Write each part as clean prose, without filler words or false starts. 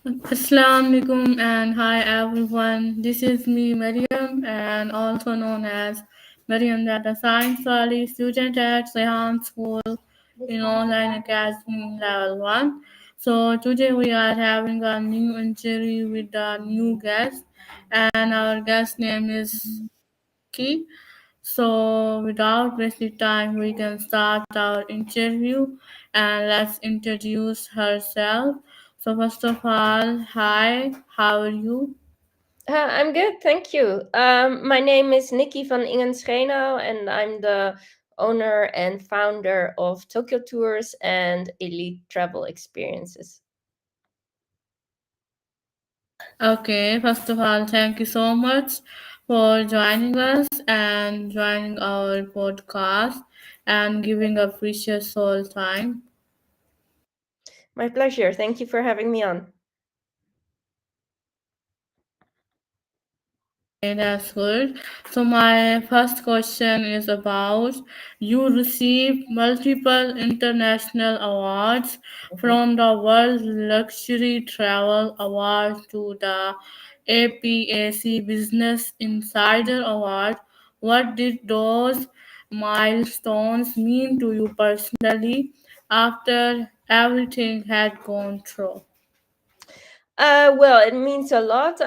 Assalamu alaikum and hi everyone. This is me, Mariam, and also known as Mariam Data Science Valley student at Sehan School in Online Academy Level 1. So today we are having a new interview with a new guest, and our guest name is Ki. So, without wasting time, we can start our interview and let's introduce herself. So, first of all, hi, how are you? I'm good, thank you. My name is Nikki van Ingenschenau, and I'm the owner and founder of Tokyo Tours and Elite Travel Experiences. Okay, first of all, thank you so much for joining us and joining our podcast and giving a precious soul time. My pleasure. Thank you for having me on. Okay, that's good. So my first question is about you received multiple international awards Mhm. from the World Luxury Travel Award to the APAC Business Insider Award. What did those milestones mean to you personally after everything had gone through? Well, it means a lot.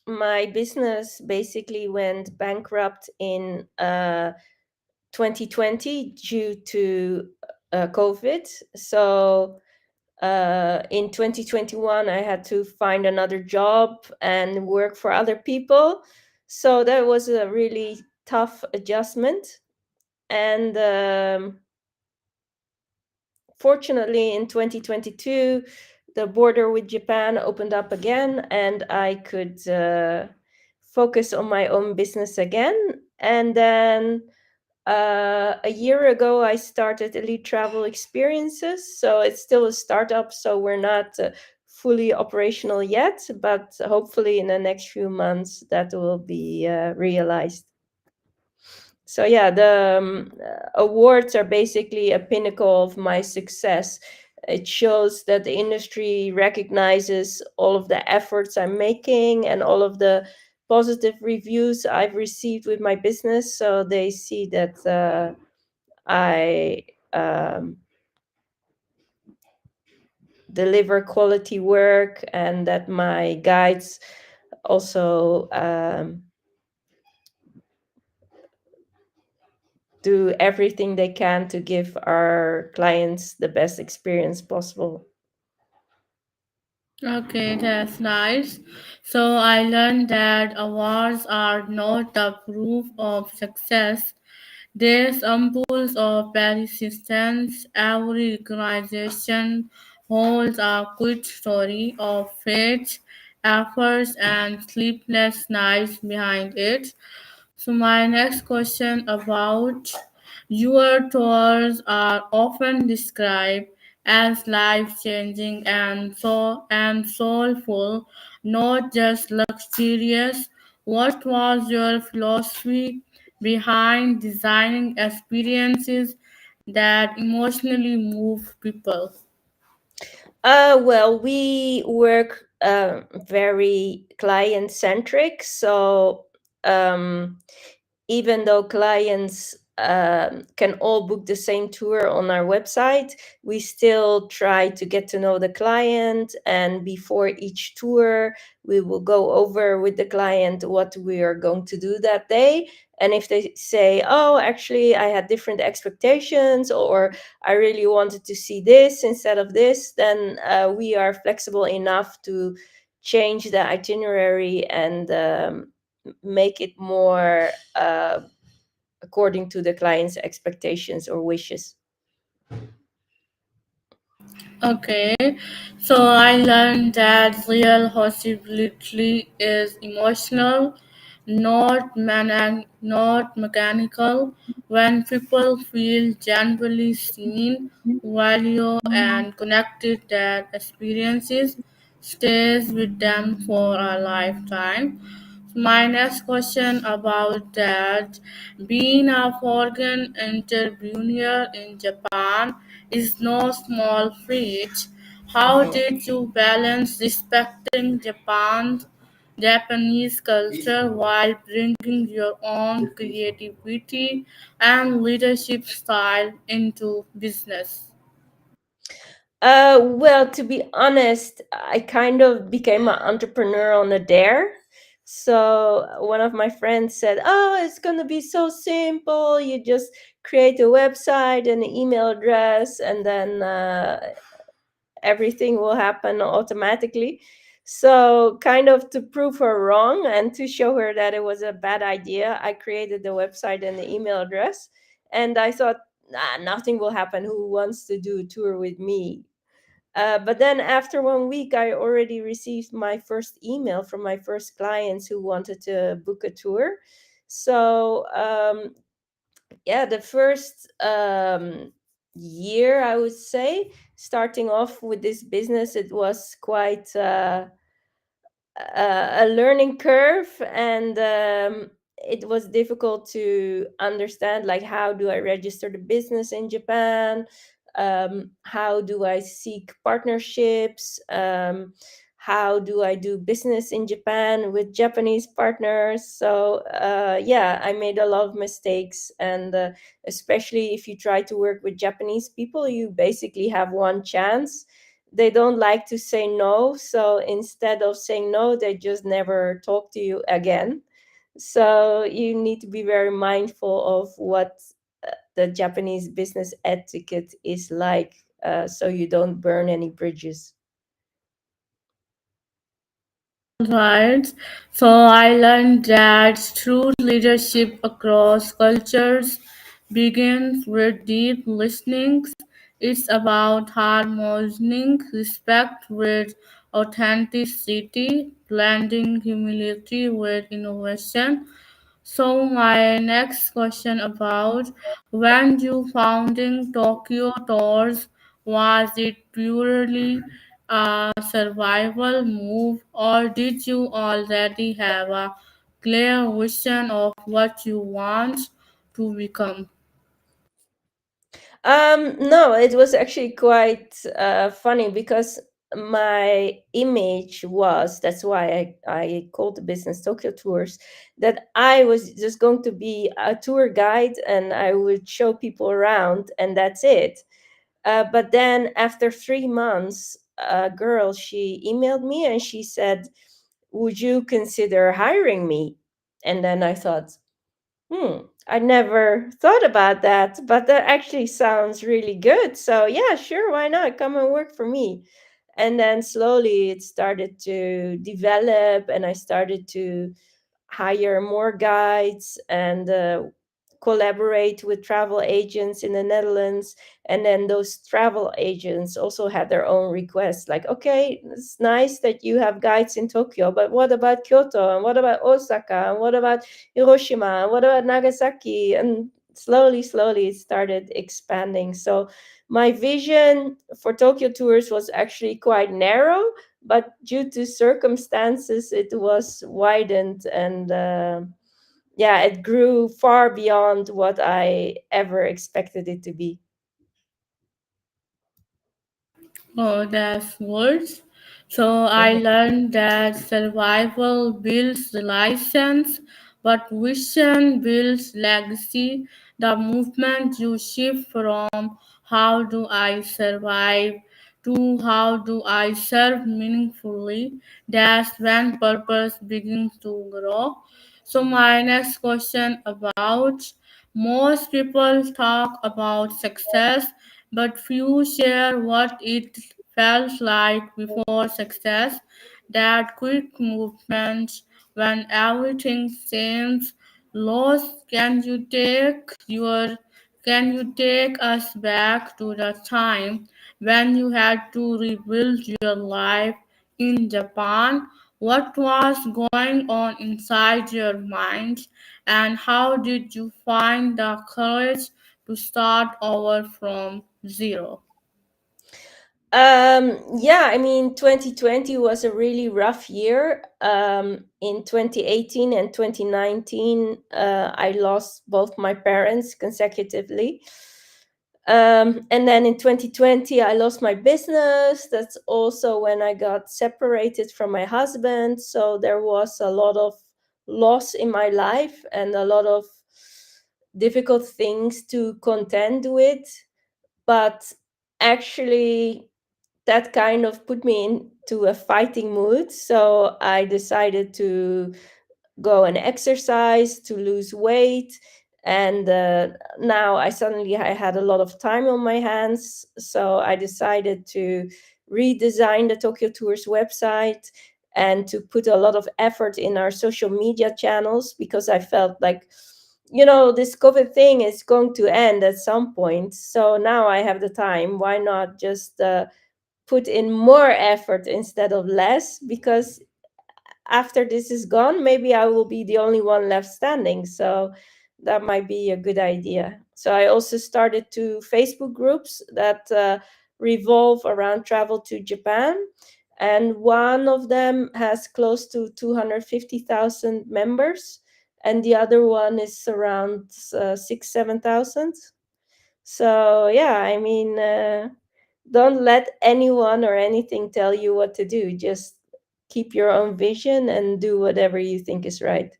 My business basically went bankrupt in 2020 due to COVID. So in 2021 I had to find another job and work for other people, so that was a really tough adjustment. And fortunately in 2022 the border with Japan opened up again and I could focus on my own business again. And then a year ago, I started Elite Travel Experiences. So it's still a startup, so we're not fully operational yet, but hopefully in the next few months that will be realized. So yeah, the awards are basically a pinnacle of my success. It shows that the industry recognizes all of the efforts I'm making and all of the positive reviews I've received with my business. So they see that I deliver quality work and that my guides also do everything they can to give our clients the best experience possible. Okay, that's nice. So I learned that awards are not the proof of success. There's impulse of persistence. Every organization holds a quick story of faith, efforts, and sleepless nights behind it. So my next question about your tours are often described as life-changing and soulful, not just luxurious. What was your philosophy behind designing experiences that emotionally move people? Well, we work very client centric. So um, even though clients can all book the same tour on our website, we still try to get to know the client. And before each tour, we will go over with the client what we are going to do that day. And if they say, oh, actually, I had different expectations, or I really wanted to see this instead of this, then we are flexible enough to change the itinerary and make it more according to the client's expectations or wishes. Okay, so I learned that real hospitality is emotional, not mechanical. When people feel genuinely seen, valued, and connected, that experiences stays with them for a lifetime. My next question about that, being a foreign entrepreneur in Japan is no small feat. How did you balance respecting Japanese culture while bringing your own creativity and leadership style into business? Well, to be honest, I kind of became an entrepreneur on a dare. So one of my friends said, "Oh, it's gonna be so simple. You just create a website and an email address, and then everything will happen automatically." So, kind of to prove her wrong and to show her that it was a bad idea, I created the website and the email address. And I thought, nah, nothing will happen. Who wants to do a tour with me? But then after 1 week, I already received my first email from my first clients who wanted to book a tour. So yeah, the first year, I would say, starting off with this business, it was quite a learning curve, and it was difficult to understand, like, how do I register the business in Japan, how do I seek partnerships, how do I do business in Japan with Japanese partners. So yeah, I made a lot of mistakes, and especially if you try to work with Japanese people, you basically have one chance. They don't like to say no, so instead of saying no, they just never talk to you again. So you need to be very mindful of what the Japanese business etiquette is like, so you don't burn any bridges. Right. So I learned that true leadership across cultures begins with deep listening. It's about harmonizing respect with authenticity, blending humility with innovation. So my next question about when you founding Tokyo Tours, was it purely a survival move or did you already have a clear vision of what you want to become? No, it was actually quite funny because my image was, that's why I called the business Tokyo Tours, that I was just going to be a tour guide and I would show people around and that's it. But then after 3 months, a girl, she emailed me and she said, "Would you consider hiring me?" And then I thought, I never thought about that, but that actually sounds really good. So, yeah, sure, why not? Come and work for me. And then slowly it started to develop, and I started to hire more guides and collaborate with travel agents in the Netherlands. And then those travel agents also had their own requests, like, okay, it's nice that you have guides in Tokyo, but what about Kyoto? And what about Osaka? And what about Hiroshima? And what about Nagasaki? And slowly, slowly, it started expanding. So my vision for Tokyo tours was actually quite narrow, but due to circumstances it was widened, and yeah, it grew far beyond what I ever expected it to be. Oh, that's words. So I Mhm. learned that survival builds license, but vision builds legacy. The movement you shift from how do I survive to how do I serve meaningfully, that's when purpose begins to grow. So my next question about most people talk about success, but few share what it felt like before success. That quick movement when everything seems lost. Can you take us back to the time when you had to rebuild your life in Japan? What was going on inside your mind, and how did you find the courage to start over from zero? Yeah, I mean, 2020 was a really rough year. In 2018 and 2019, I lost both my parents consecutively. And then in 2020, I lost my business. That's also when I got separated from my husband. So there was a lot of loss in my life and a lot of difficult things to contend with. But actually, that kind of put me into a fighting mood. So I decided to go and exercise, to lose weight. And now I had a lot of time on my hands. So I decided to redesign the Tokyo Tours website and to put a lot of effort in our social media channels, because I felt like, this COVID thing is going to end at some point. So now I have the time. Why not just put in more effort instead of less? Because after this is gone, maybe I will be the only one left standing. So that might be a good idea. So I also started two Facebook groups that revolve around travel to Japan. And one of them has close to 250,000 members, and the other one is around 7,000. So yeah, I mean, don't let anyone or anything tell you what to do. Just keep your own vision and do whatever you think is right.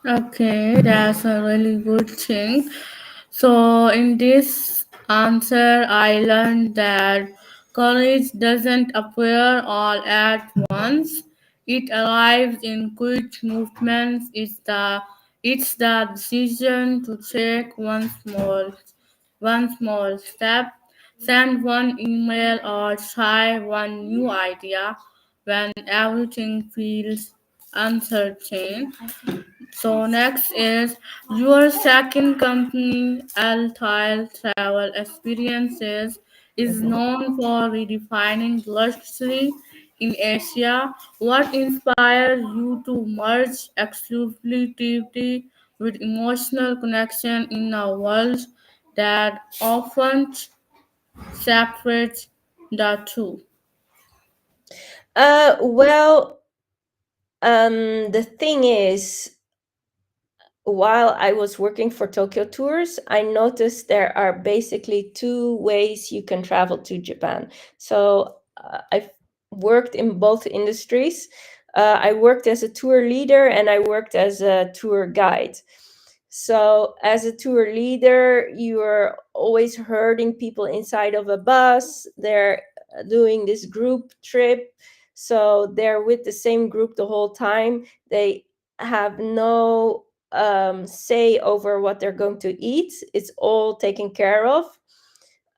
Okay, that's a really good thing. So, in this answer, I learned that courage doesn't appear all at once. It arrives in quick movements. It's the decision to take one small step, send one email, or try one new idea when everything feels uncertain. So next is your second company, Altail Travel Experiences, is known for redefining luxury in Asia. What inspired you to merge exclusivity with emotional connection in a world that often separates the two? Well, the thing is, while I was working for Tokyo Tours, I noticed there are basically two ways you can travel to Japan. So I've worked in both industries. I worked as a tour leader and I worked as a tour guide. So, as a tour leader, you are always herding people inside of a bus. They're doing this group trip. So, they're with the same group the whole time. They have no say over what they're going to eat, it's all taken care of.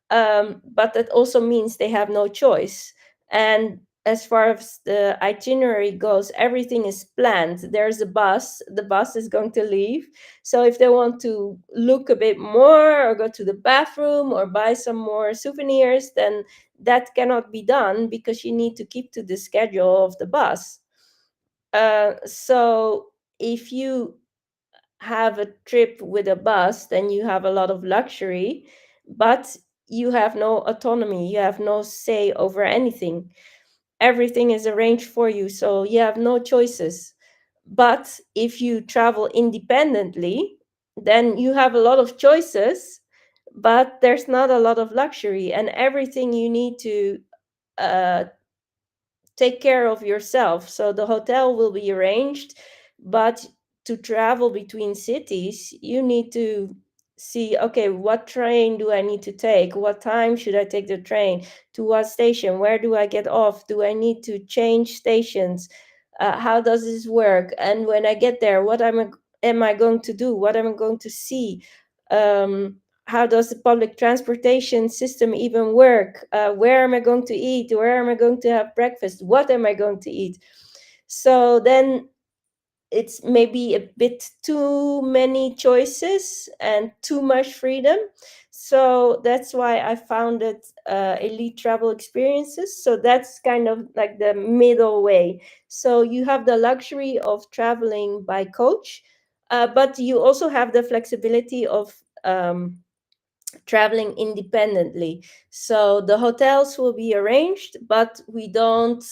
But that also means they have no choice. And as far as the itinerary goes, everything is planned. There's a bus, the bus is going to leave. So if they want to look a bit more or go to the bathroom or buy some more souvenirs, then that cannot be done because you need to keep to the schedule of the bus. So if you have a trip with a bus, then you have a lot of luxury, but you have no autonomy, you have no say over anything. Everything is arranged for you, so you have no choices. But if you travel independently, then you have a lot of choices, but there's not a lot of luxury, and everything you need to uh, take care of yourself. So the hotel will be arranged, but to travel between cities, you need to see, okay, what train do I need to take? What time should I take the train? To what station? Where do I get off? Do I need to change stations? How does this work? And when I get there, am I going to do? What am I going to see? Um, how does the public transportation system even work? Where am I going to eat? Where am I going to have breakfast? What am I going to eat? So then it's maybe a bit too many choices and too much freedom. So that's why I founded Elite Travel Experiences. So that's kind of like the middle way. So you have the luxury of traveling by coach, but you also have the flexibility of traveling independently. So the hotels will be arranged, but we don't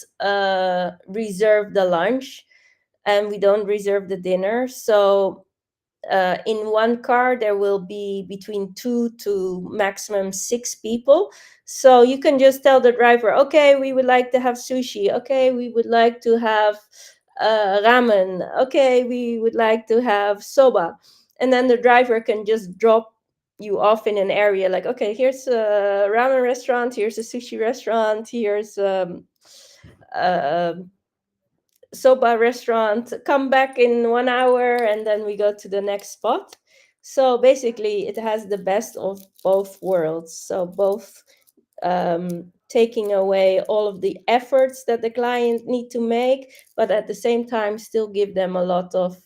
reserve the lunch and we don't reserve the dinner. So in one car there will be between 2 to maximum 6 people. So you can just tell the driver, okay, we would like to have sushi, okay, we would like to have ramen, okay, we would like to have soba. And then the driver can just drop you off in an area like, okay, here's a ramen restaurant, here's a sushi restaurant, here's a soba restaurant, come back in 1 hour, and then we go to the next spot. So basically it has the best of both worlds, so both taking away all of the efforts that the client need to make, but at the same time still give them a lot of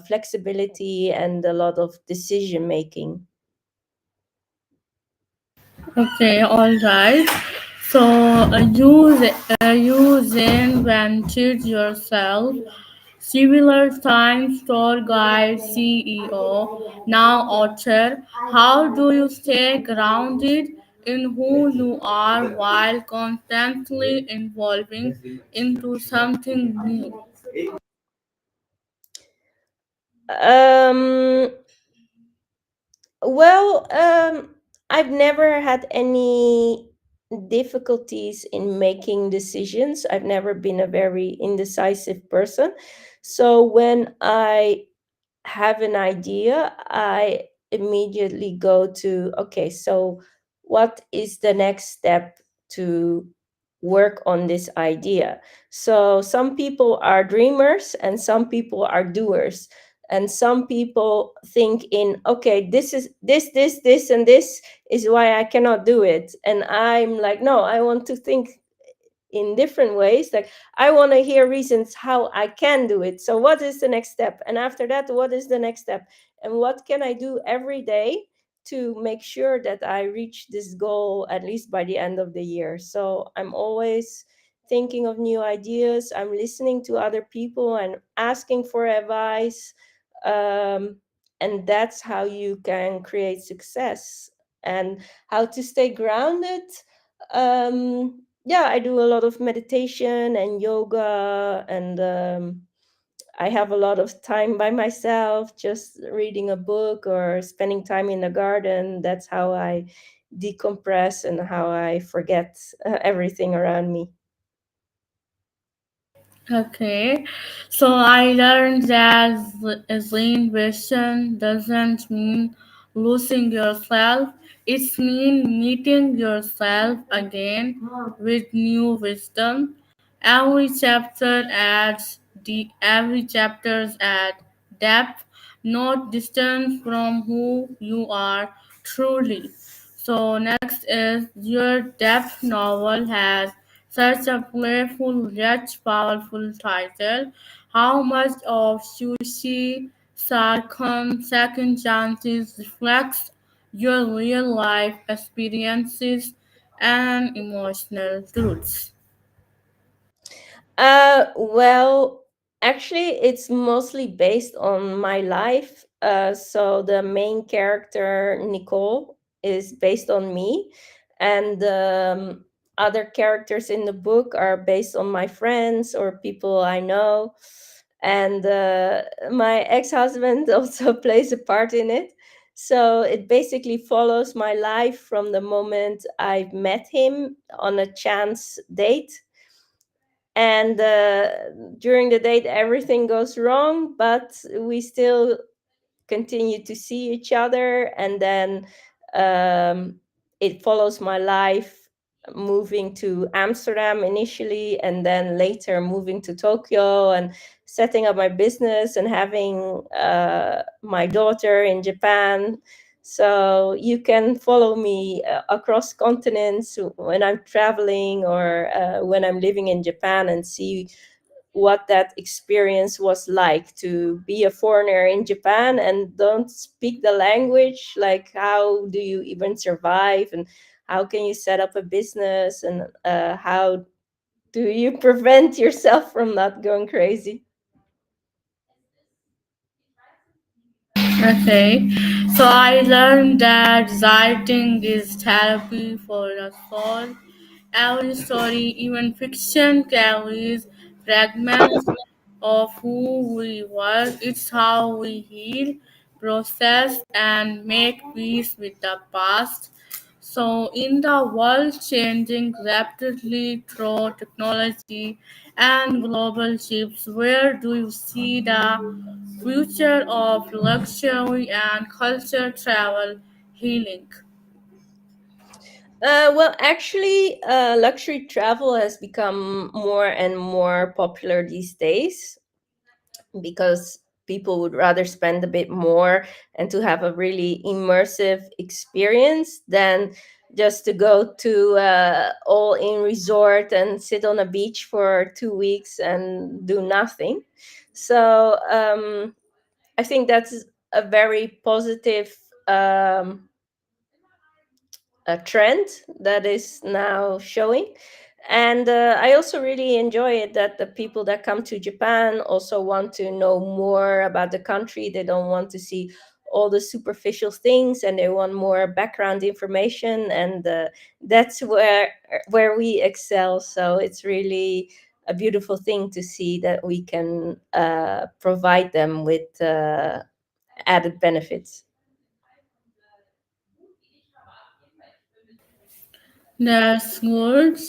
flexibility and a lot of decision making. Okay, all right. So you then ventured yourself, similar times tour guide, CEO, now author. How do you stay grounded in who you are while constantly evolving into something new? um Well, I've never had any difficulties in making decisions. I've never been a very indecisive person. So when I have an idea, I immediately go to, okay, so what is the next step to work on this idea? So some people are dreamers and some people are doers. And some people think in, okay, this is this and this is why I cannot do it. And I'm like, no, I want to think in different ways, like I want to hear reasons how I can do it. So what is the next step, and after that, what is the next step, and what can I do every day to make sure that I reach this goal at least by the end of the year. So I'm always thinking of new ideas, I'm listening to other people and asking for advice. um, and that's how you can create success. And how to stay grounded, yeah, I do a lot of meditation and yoga, and I have a lot of time by myself, just reading a book or spending time in the garden. That's how I decompress and how I forget everything around me. Okay, so I learned that Zen vision doesn't mean losing yourself. It's mean meeting yourself again with new wisdom. Every chapters add depth, not distance from who you are truly. So next is your depth novel has such a playful yet powerful title. How much of Sushi Sarkon Second Chances reflects your real life experiences and emotional truths? Well, actually, it's mostly based on my life. So the main character, Nicole, is based on me, and other characters in the book are based on my friends or people I know. And my ex husband also plays a part in it. So it basically follows my life from the moment I met him on a chance date, and during the date everything goes wrong, but we still continue to see each other. And then um, it follows my life moving to Amsterdam initially, and then later moving to Tokyo and setting up my business and having my daughter in Japan. So you can follow me across continents when I'm traveling, or when I'm living in Japan, and see what that experience was like to be a foreigner in Japan and don't speak the language. Like, how do you even survive, and how can you set up a business, and how do you prevent yourself from not going crazy? Okay, so I learned that writing is therapy for the soul. Every story, even fiction, carries fragments of who we were. It's how we heal. process, and make peace with the past. So, in the world changing rapidly through technology and global shifts, where do you see the future of luxury and culture travel healing? Well, actually, luxury travel has become more and more popular these days because people would rather spend a bit more and to have a really immersive experience than just to go to all in resort and sit on a beach for 2 weeks and do nothing. So I think that's a very positive um, a trend that is now showing. And I also really enjoy it that the people that come to Japan also want to know more about the country. They don't want to see all the superficial things, and they want more background information. And that's where we excel. So it's really a beautiful thing to see that we can provide them with added benefits. That's good.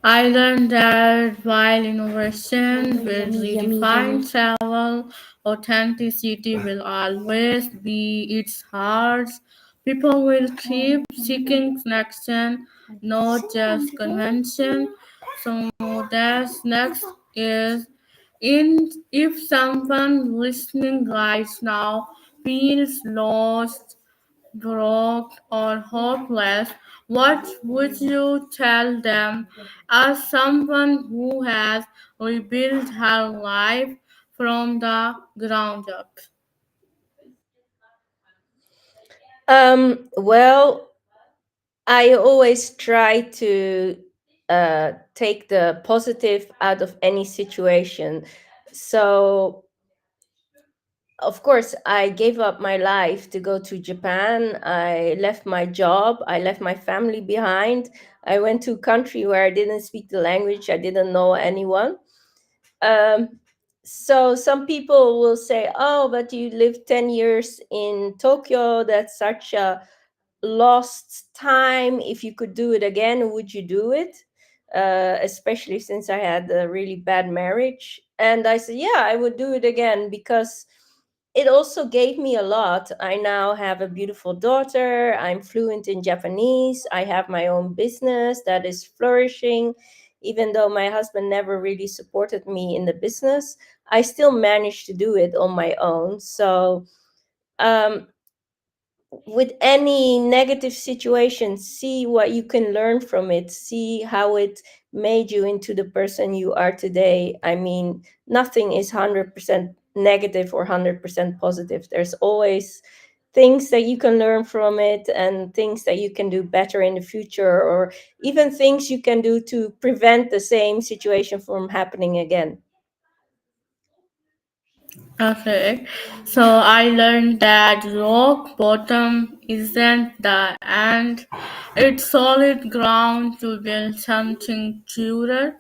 I learned that while innovation will redefine travel, authenticity will always be its heart. People will keep seeking connection, not just convention. So that's next is in if someone listening right now feels lost, broke, or hopeless, what would you tell them as someone who has rebuilt her life from the ground up? Well, I always try to take the positive out of any situation. So, of course, I gave up my life to go to Japan. I left my job. I left my family behind. I went to a country where I didn't speak the language. I didn't know anyone. Um, so, some people will say, oh, but you lived 10 years in Tokyo. That's such a lost time. If you could do it again, would you do it? Especially since I had a really bad marriage. And I said, yeah, I would do it again because it also gave me a lot. I now have a beautiful daughter. I'm fluent in Japanese. I have my own business that is flourishing. Even though my husband never really supported me in the business, I still managed to do it on my own. So, um, with any negative situation, see what you can learn from it, see how it made you into the person you are today. I mean, nothing is 100% negative or 100% positive. There's always things that you can learn from it and things that you can do better in the future, or even things you can do to prevent the same situation from happening again. Okay, so I learned that rock bottom isn't the end, it's solid ground to build something truer.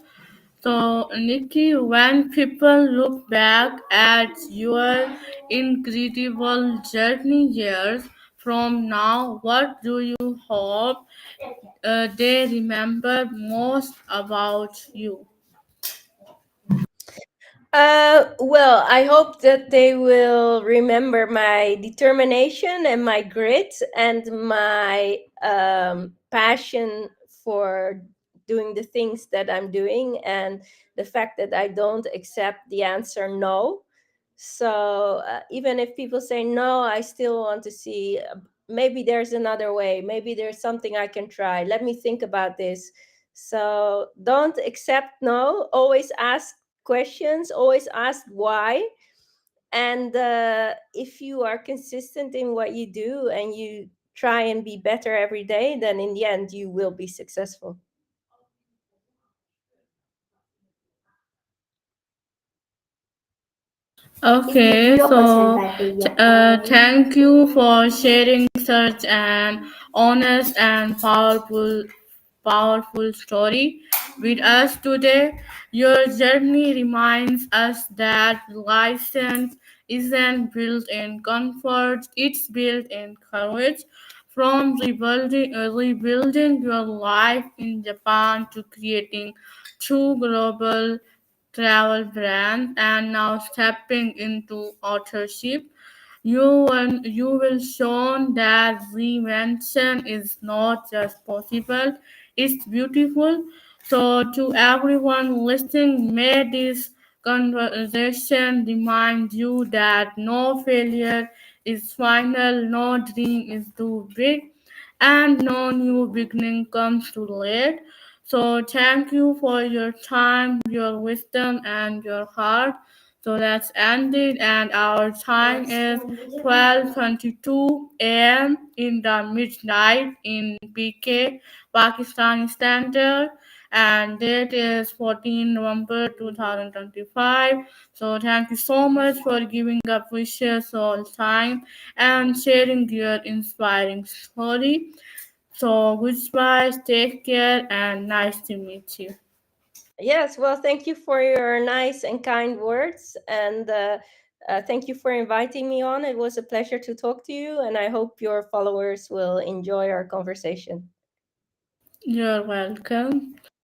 So, Nikki, when people look back at your incredible journey years from now, what do you hope they remember most about you? Well, I hope that they will remember my determination and my grit and my passion for doing the things that I'm doing, and the fact that I don't accept the answer no. So even if people say no, I still want to see, maybe there's another way, maybe there's something I can try. Let me think about this. So don't accept no, always ask questions, always ask why. And if you are consistent in what you do and you try and be better every day, then in the end you will be successful. Okay, so thank you for sharing such an honest and powerful story with us today. Your journey reminds us that license isn't built in comfort, it's built in courage. From rebuilding your life in Japan to creating true global travel brand and now stepping into authorship, you will shown that reinvention is not just possible, it's beautiful. So to everyone listening, may this conversation remind you that no failure is final, no dream is too big, and no new beginning comes too late. So thank you for your time, your wisdom, and your heart. So that's ended, and our time is 12:22 a.m. in the midnight in PK, Pakistani Standard, and date is 14 November 2025. So thank you so much for giving up precious all time and sharing your inspiring story. So goodbye, take care, and nice to meet you. Yes, well, thank you for your nice and kind words. And thank you for inviting me on. It was a pleasure to talk to you. And I hope your followers will enjoy our conversation. You're welcome.